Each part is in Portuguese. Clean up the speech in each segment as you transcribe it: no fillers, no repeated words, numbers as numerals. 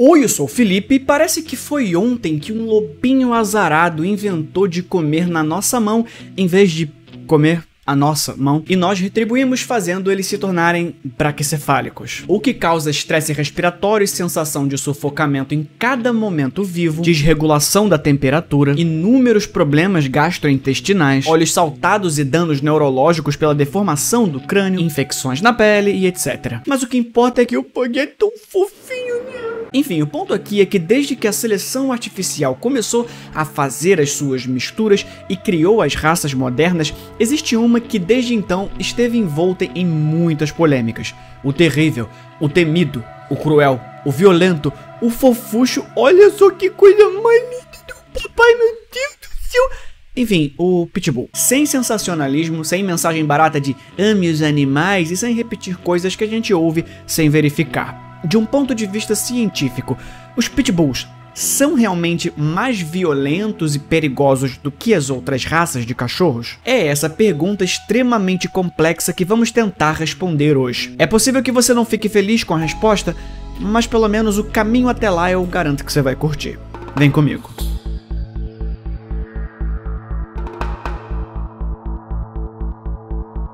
Oi, eu sou o Felipe e parece que foi ontem que um lobinho azarado inventou de comer na nossa mão em vez de comer a nossa mão, e nós retribuímos fazendo eles se tornarem braquicefálicos, o que causa estresse respiratório e sensação de sufocamento em cada momento vivo, desregulação da temperatura, inúmeros problemas gastrointestinais, olhos saltados e danos neurológicos pela deformação do crânio, infecções na pele e etc. Mas o que importa é que o Pug é tão fofinho, né? Enfim, o ponto aqui é que desde que a seleção artificial começou a fazer as suas misturas e criou as raças modernas, existe uma que desde então esteve envolta em muitas polêmicas. O terrível, o temido, o cruel, o violento, o fofucho, olha só que coisa mais linda do papai, meu Deus do céu! Enfim, o Pitbull. Sem sensacionalismo, sem mensagem barata de ame os animais e sem repetir coisas que a gente ouve sem verificar. De um ponto de vista científico, os Pitbulls são realmente mais violentos e perigosos do que as outras raças de cachorros? É essa pergunta extremamente complexa que vamos tentar responder hoje. É possível que você não fique feliz com a resposta, mas pelo menos o caminho até lá eu garanto que você vai curtir. Vem comigo.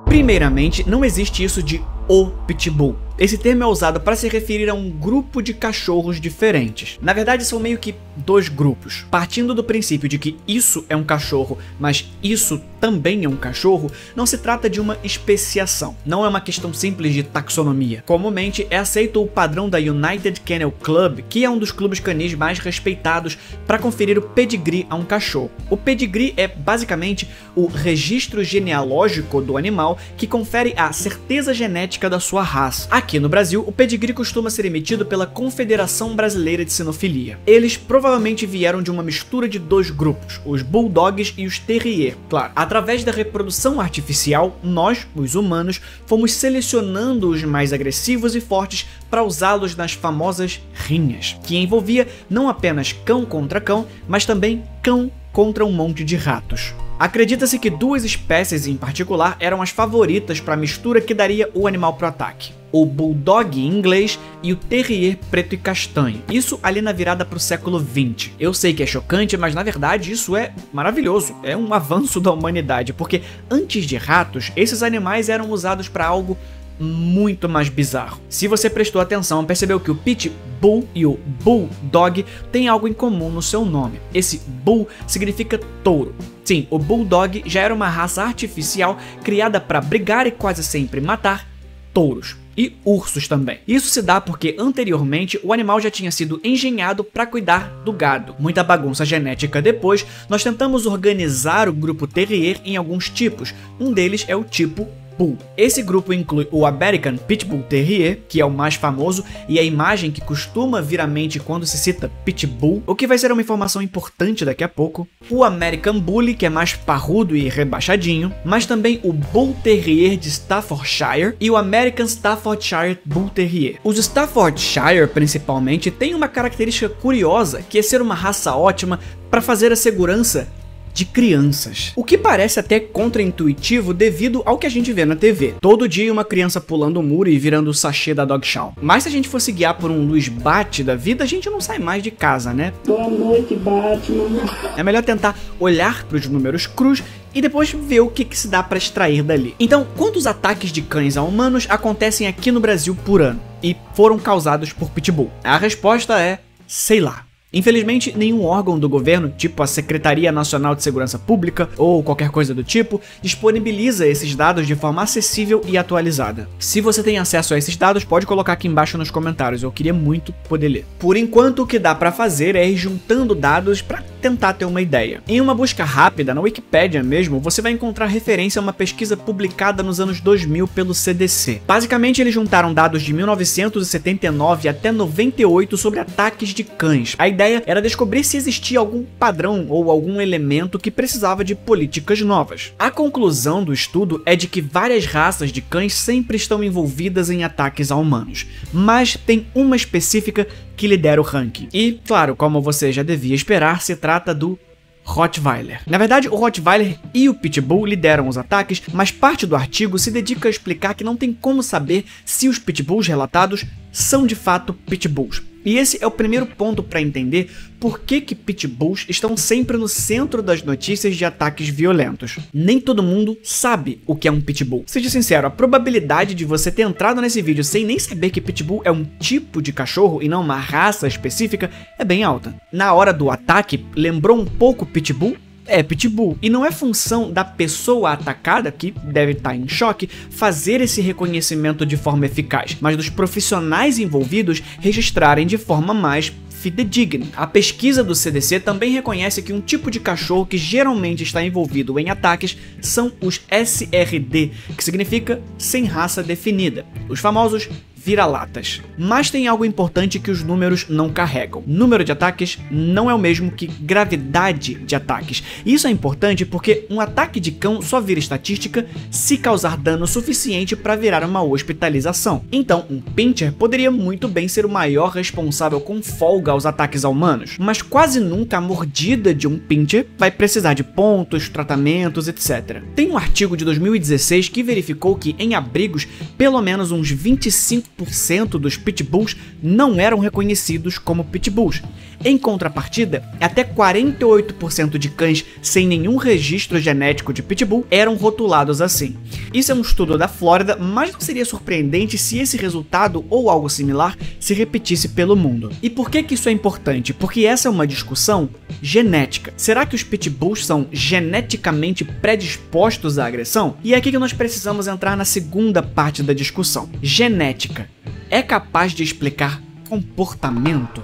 Primeiramente, não existe isso de o Pitbull. Esse termo é usado para se referir a um grupo de cachorros diferentes. Na verdade, são meio que dois grupos. Partindo do princípio de que isso é um cachorro, mas isso também é um cachorro, não se trata de uma especiação. Não é uma questão simples de taxonomia. Comumente, é aceito o padrão da United Kennel Club, que é um dos clubes canis mais respeitados para conferir o pedigree a um cachorro. O pedigree é basicamente o registro genealógico do animal que confere a certeza genética da sua raça. Aqui no Brasil, o pedigree costuma ser emitido pela Confederação Brasileira de Sinofilia. Eles provavelmente vieram de uma mistura de dois grupos, os Bulldogs e os Terrier. Claro, através da reprodução artificial, nós, os humanos, fomos selecionando os mais agressivos e fortes para usá-los nas famosas rinhas, que envolvia não apenas cão contra cão, mas também cão contra um monte de ratos. Acredita-se que duas espécies em particular eram as favoritas para a mistura que daria o animal para o ataque. O Bulldog inglês e o Terrier preto e castanho. Isso ali na virada para o século XX. Eu sei que é chocante, mas na verdade isso é maravilhoso. É um avanço da humanidade, porque antes de ratos, esses animais eram usados para algo muito mais bizarro. Se você prestou atenção, percebeu que o Pitbull e o Bulldog têm algo em comum no seu nome. Esse Bull significa touro. Sim, o Bulldog já era uma raça artificial criada para brigar e quase sempre matar touros. E ursos também. Isso se dá porque anteriormente o animal já tinha sido engenhado para cuidar do gado. Muita bagunça genética depois, nós tentamos organizar o grupo Terrier em alguns tipos. Um deles é o tipo Bull. Esse grupo inclui o American Pitbull Terrier, que é o mais famoso e a imagem que costuma vir à mente quando se cita Pitbull, o que vai ser uma informação importante daqui a pouco. O American Bully, que é mais parrudo e rebaixadinho, mas também o Bull Terrier de Staffordshire e o American Staffordshire Bull Terrier. Os Staffordshire, principalmente, têm uma característica curiosa, que é ser uma raça ótima para fazer a segurança de crianças. O que parece até contraintuitivo devido ao que a gente vê na TV. Todo dia uma criança pulando o muro e virando o sachê da Dog Chow. Mas se a gente fosse guiar por um Luiz Bate da vida, a gente não sai mais de casa, né? Boa noite, Batman. É melhor tentar olhar para os números crus e depois ver o que se dá para extrair dali. Então, quantos ataques de cães a humanos acontecem aqui no Brasil por ano e foram causados por Pitbull? A resposta é, sei lá. Infelizmente, nenhum órgão do governo, tipo a Secretaria Nacional de Segurança Pública ou qualquer coisa do tipo, disponibiliza esses dados de forma acessível e atualizada. Se você tem acesso a esses dados, pode colocar aqui embaixo nos comentários, eu queria muito poder ler. Por enquanto, o que dá pra fazer é ir juntando dados pra tentar ter uma ideia. Em uma busca rápida, na Wikipédia mesmo, você vai encontrar referência a uma pesquisa publicada nos anos 2000 pelo CDC. Basicamente, eles juntaram dados de 1979 até 98 sobre ataques de cães. A ideia era descobrir se existia algum padrão ou algum elemento que precisava de políticas novas. A conclusão do estudo é de que várias raças de cães sempre estão envolvidas em ataques a humanos, mas tem uma específica que lidera o ranking. E, claro, como você já devia esperar, se trata do Rottweiler. Na verdade, o Rottweiler e o Pitbull lideram os ataques, mas parte do artigo se dedica a explicar que não tem como saber se os Pitbulls relatados são de fato Pitbulls. E esse é o primeiro ponto para entender por que pitbulls estão sempre no centro das notícias de ataques violentos. Nem todo mundo sabe o que é um pitbull. Seja sincero, a probabilidade de você ter entrado nesse vídeo sem nem saber que pitbull é um tipo de cachorro e não uma raça específica é bem alta. Na hora do ataque, lembrou um pouco pitbull? É pitbull, e não é função da pessoa atacada, que deve estar em choque, fazer esse reconhecimento de forma eficaz, mas dos profissionais envolvidos registrarem de forma mais fidedigna. A pesquisa do CDC também reconhece que um tipo de cachorro que geralmente está envolvido em ataques são os SRD, que significa sem raça definida, os famosos vira-latas. Mas tem algo importante que os números não carregam. Número de ataques não é o mesmo que gravidade de ataques. E isso é importante porque um ataque de cão só vira estatística se causar dano suficiente para virar uma hospitalização. Então, um pinscher poderia muito bem ser o maior responsável com folga aos ataques a humanos, mas quase nunca a mordida de um pinscher vai precisar de pontos, tratamentos, etc. Tem um artigo de 2016 que verificou que em abrigos, pelo menos uns 25% dos pitbulls não eram reconhecidos como pitbulls. Em contrapartida, até 48% de cães sem nenhum registro genético de pitbull eram rotulados assim. Isso é um estudo da Flórida, mas não seria surpreendente se esse resultado ou algo similar se repetisse pelo mundo. E por que isso é importante? Porque essa é uma discussão genética. Será que os pitbulls são geneticamente predispostos à agressão? E é aqui que nós precisamos entrar na segunda parte da discussão. Genética é capaz de explicar comportamento?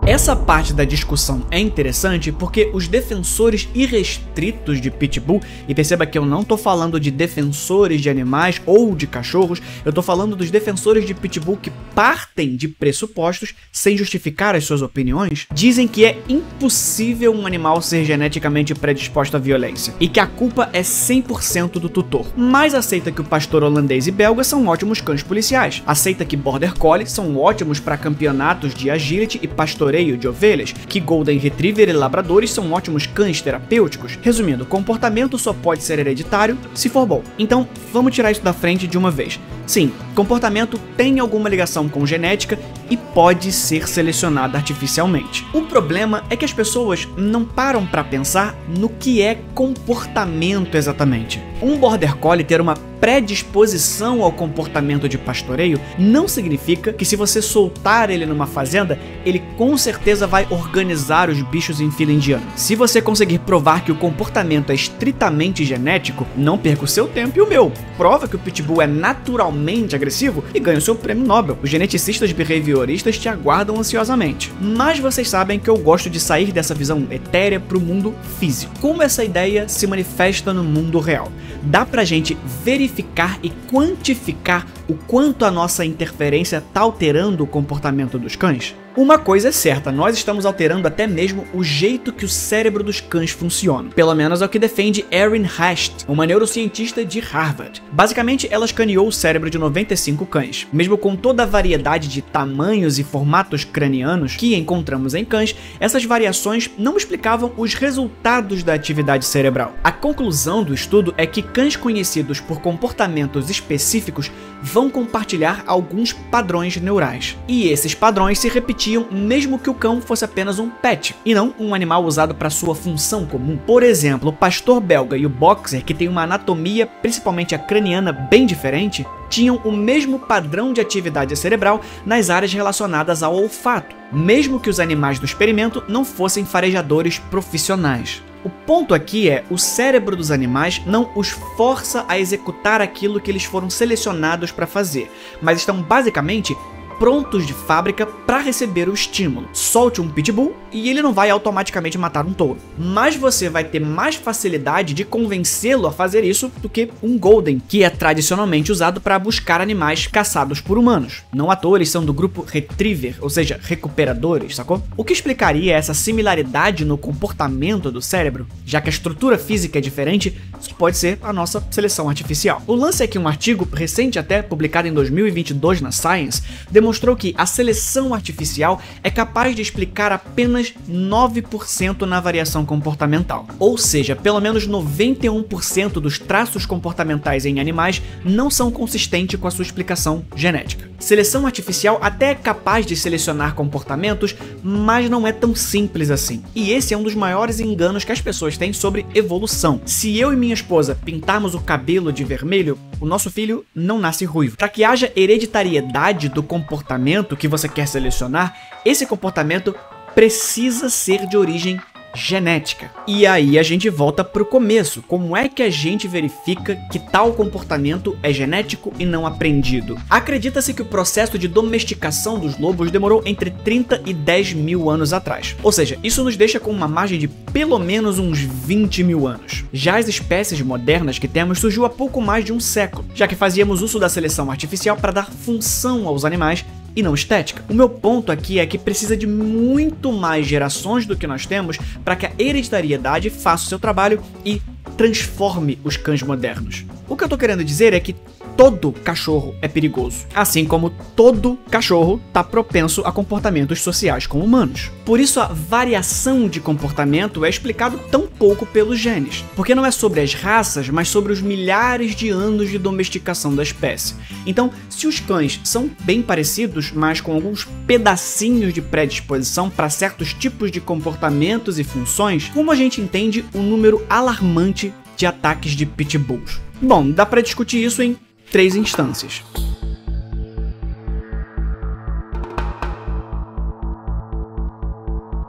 Essa parte da discussão é interessante porque os defensores irrestritos de pitbull, e perceba que eu não tô falando de defensores de animais ou de cachorros, eu tô falando dos defensores de pitbull que partem de pressupostos sem justificar as suas opiniões, dizem que é impossível um animal ser geneticamente predisposto à violência e que a culpa é 100% do tutor. Mas aceita que o pastor holandês e belga são ótimos cães policiais, aceita que border collie são ótimos para campeonatos de agility e pastoreio de ovelhas, que golden retriever e labradores são ótimos cães terapêuticos. Resumindo, comportamento só pode ser hereditário se for bom. Então, vamos tirar isso da frente de uma vez. Sim, comportamento tem alguma ligação com genética e pode ser selecionado artificialmente. O problema é que as pessoas não param para pensar no que é comportamento exatamente. Um border collie ter uma predisposição ao comportamento de pastoreio não significa que se você soltar ele numa fazenda, ele com certeza vai organizar os bichos em fila indiana. Se você conseguir provar que o comportamento é estritamente genético, não perca o seu tempo e o meu. Prova que o pitbull é naturalmente agressivo e ganha o seu prêmio Nobel. Os geneticistas behavioristas te aguardam ansiosamente. Mas vocês sabem que eu gosto de sair dessa visão etérea para o mundo físico. Como essa ideia se manifesta no mundo real? Dá pra gente verificar e quantificar o quanto a nossa interferência está alterando o comportamento dos cães? Uma coisa é certa, nós estamos alterando até mesmo o jeito que o cérebro dos cães funciona. Pelo menos é o que defende Erin Hast, uma neurocientista de Harvard. Basicamente, ela escaneou o cérebro de 95 cães. Mesmo com toda a variedade de tamanhos e formatos cranianos que encontramos em cães, essas variações não explicavam os resultados da atividade cerebral. A conclusão do estudo é que cães conhecidos por comportamentos específicos vão compartilhar alguns padrões neurais. E esses padrões se repetiam mesmo que o cão fosse apenas um pet, e não um animal usado para sua função comum. Por exemplo, o pastor belga e o boxer, que tem uma anatomia, principalmente a craniana, bem diferente, tinham o mesmo padrão de atividade cerebral nas áreas relacionadas ao olfato, mesmo que os animais do experimento não fossem farejadores profissionais. O ponto aqui é, o cérebro dos animais não os força a executar aquilo que eles foram selecionados para fazer, mas estão basicamente prontos de fábrica para receber o estímulo. Solte um pitbull e ele não vai automaticamente matar um touro, mas você vai ter mais facilidade de convencê-lo a fazer isso do que um golden, que é tradicionalmente usado para buscar animais caçados por humanos. Não à toa eles são do grupo retriever, ou seja, recuperadores, sacou? O que explicaria essa similaridade no comportamento do cérebro, já que a estrutura física é diferente, só pode ser a nossa seleção artificial. O lance é que um artigo recente, até publicado em 2022 na Science, demonstrou que a seleção artificial é capaz de explicar apenas 9% na variação comportamental. Ou seja, pelo menos 91% dos traços comportamentais em animais não são consistentes com a sua explicação genética. Seleção artificial até é capaz de selecionar comportamentos, mas não é tão simples assim. E esse é um dos maiores enganos que as pessoas têm sobre evolução. Se eu e minha esposa pintarmos o cabelo de vermelho, o nosso filho não nasce ruivo. Para que haja hereditariedade do comportamento que você quer selecionar, esse comportamento precisa ser de origem genética. E aí a gente volta pro começo. Como é que a gente verifica que tal comportamento é genético e não aprendido? Acredita-se que o processo de domesticação dos lobos demorou entre 30 e 10 mil anos atrás. Ou seja, isso nos deixa com uma margem de pelo menos uns 20 mil anos. Já as espécies modernas que temos surgiu há pouco mais de um século, já que fazíamos uso da seleção artificial para dar função aos animais e não estética. O meu ponto aqui é que precisa de muito mais gerações do que nós temos para que a hereditariedade faça o seu trabalho e transforme os cães modernos. O que eu tô querendo dizer é que todo cachorro é perigoso, assim como todo cachorro está propenso a comportamentos sociais com humanos. Por isso a variação de comportamento é explicado tão pouco pelos genes, porque não é sobre as raças, mas sobre os milhares de anos de domesticação da espécie. Então, se os cães são bem parecidos, mas com alguns pedacinhos de predisposição para certos tipos de comportamentos e funções, como a gente entende o número alarmante de ataques de pitbulls? Bom, dá para discutir isso em 3 instâncias.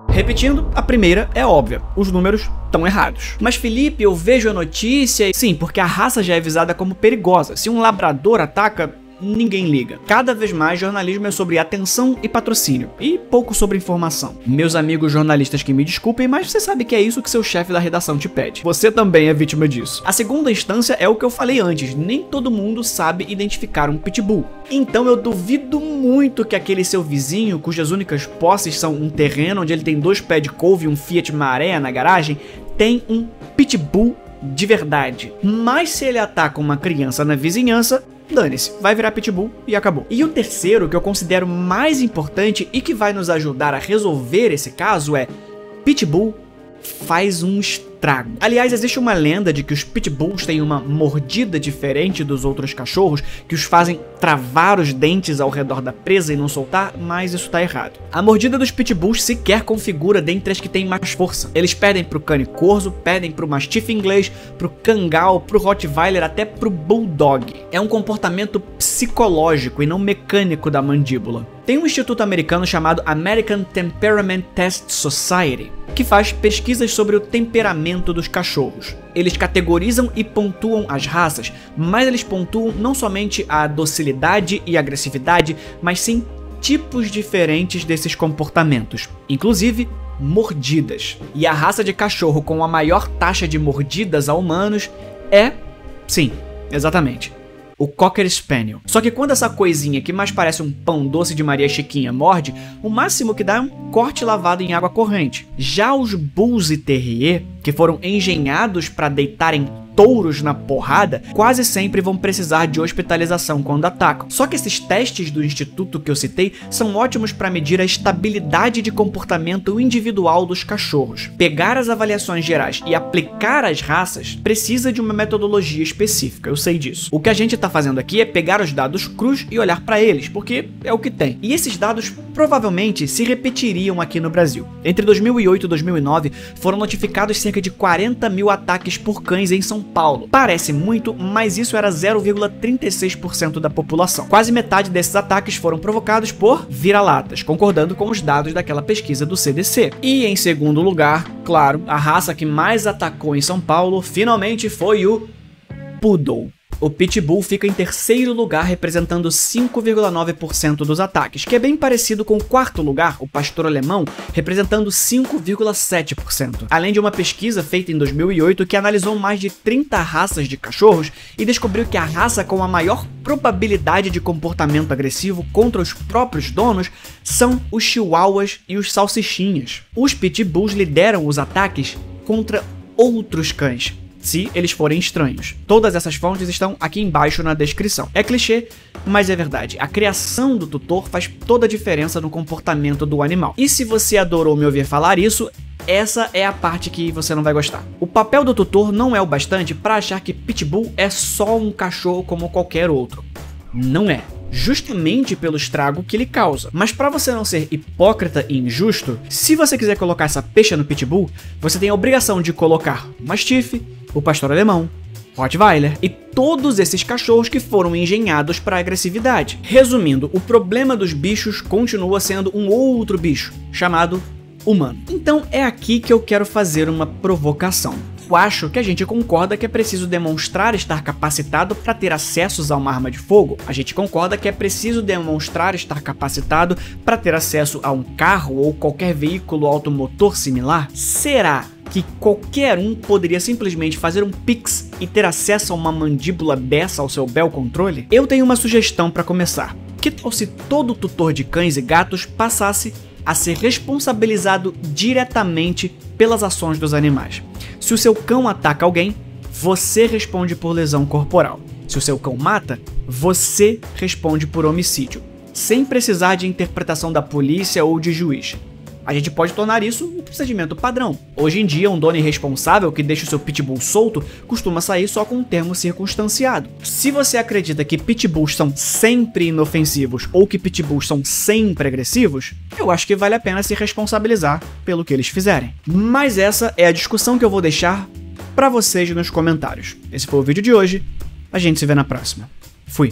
Repetindo, a primeira é óbvia, os números estão errados. Mas Felipe, eu vejo a notícia... Sim, porque a raça já é visada como perigosa. Se um labrador ataca, ninguém liga. Cada vez mais jornalismo é sobre atenção e patrocínio, e pouco sobre informação. Meus amigos jornalistas que me desculpem, mas você sabe que é isso que seu chefe da redação te pede. Você também é vítima disso. A segunda instância é o que eu falei antes, nem todo mundo sabe identificar um pitbull. Então eu duvido muito que aquele seu vizinho, cujas únicas posses são um terreno onde ele tem 2 pés de couve e um Fiat Maré na garagem, tem um pitbull de verdade. Mas se ele ataca uma criança na vizinhança, dane-se, vai virar pitbull e acabou. E o terceiro, que eu considero mais importante e que vai nos ajudar a resolver esse caso é: pitbull faz um estrago. Aliás, existe uma lenda de que os pitbulls têm uma mordida diferente dos outros cachorros, que os fazem travar os dentes ao redor da presa e não soltar, mas isso tá errado. A mordida dos pitbulls sequer configura dentre as que têm mais força. Eles pedem pro cane corso, pedem pro mastiff inglês, pro kangal, pro rottweiler, até pro bulldog. É um comportamento psicológico e não mecânico da mandíbula. Tem um instituto americano chamado American Temperament Test Society, que faz pesquisas sobre o temperamento dos cachorros. Eles categorizam e pontuam as raças, mas eles pontuam não somente a docilidade e agressividade, mas sim tipos diferentes desses comportamentos, inclusive mordidas. E a raça de cachorro com a maior taxa de mordidas a humanos é, sim, exatamente, o Cocker Spaniel. Só que quando essa coisinha que mais parece um pão doce de Maria Chiquinha morde, o máximo que dá é um corte lavado em água corrente. Já os Bulls e Terrier, que foram engenhados para deitarem touros na porrada, quase sempre vão precisar de hospitalização quando atacam. Só que esses testes do instituto que eu citei são ótimos para medir a estabilidade de comportamento individual dos cachorros. Pegar as avaliações gerais e aplicar às raças precisa de uma metodologia específica, eu sei disso. O que a gente está fazendo aqui é pegar os dados crus e olhar para eles, porque é o que tem. E esses dados provavelmente se repetiriam aqui no Brasil. Entre 2008 e 2009 foram notificados cerca de 40 mil ataques por cães em São Paulo. Parece muito, mas isso era 0,36% da população. Quase metade desses ataques foram provocados por vira-latas, concordando com os dados daquela pesquisa do CDC. E em segundo lugar, claro, a raça que mais atacou em São Paulo finalmente foi o Poodle. O Pitbull fica em terceiro lugar, representando 5,9% dos ataques, que é bem parecido com o quarto lugar, o Pastor Alemão, representando 5,7%. Além de uma pesquisa feita em 2008 que analisou mais de 30 raças de cachorros e descobriu que a raça com a maior probabilidade de comportamento agressivo contra os próprios donos são os chihuahuas e os salsichinhas. Os Pitbulls lideram os ataques contra outros cães, se eles forem estranhos. Todas essas fontes estão aqui embaixo na descrição. É clichê, mas é verdade. A criação do tutor faz toda a diferença no comportamento do animal. E se você adorou me ouvir falar isso, essa é a parte que você não vai gostar. O papel do tutor não é o bastante para achar que Pitbull é só um cachorro como qualquer outro. Não é. Justamente pelo estrago que ele causa. Mas para você não ser hipócrita e injusto, se você quiser colocar essa pecha no Pitbull, você tem a obrigação de colocar o Mastiff, o Pastor Alemão, Rottweiler e todos esses cachorros que foram engenhados para agressividade. Resumindo, o problema dos bichos continua sendo um outro bicho, chamado humano. Então é aqui que eu quero fazer uma provocação. Eu acho que a gente concorda que é preciso demonstrar estar capacitado para ter acessos a uma arma de fogo. A gente concorda que é preciso demonstrar estar capacitado para ter acesso a um carro ou qualquer veículo automotor similar. Será que qualquer um poderia simplesmente fazer um Pix e ter acesso a uma mandíbula dessa ao seu bel controle? Eu tenho uma sugestão para começar. Que tal se todo tutor de cães e gatos passasse a ser responsabilizado diretamente pelas ações dos animais? Se o seu cão ataca alguém, você responde por lesão corporal. Se o seu cão mata, você responde por homicídio, sem precisar de interpretação da polícia ou de juiz. A gente pode tornar isso um procedimento padrão. Hoje em dia, um dono irresponsável que deixa o seu pitbull solto costuma sair só com um termo circunstanciado. Se você acredita que pitbulls são sempre inofensivos ou que pitbulls são sempre agressivos, eu acho que vale a pena se responsabilizar pelo que eles fizerem. Mas essa é a discussão que eu vou deixar para vocês nos comentários. Esse foi o vídeo de hoje, a gente se vê na próxima. Fui!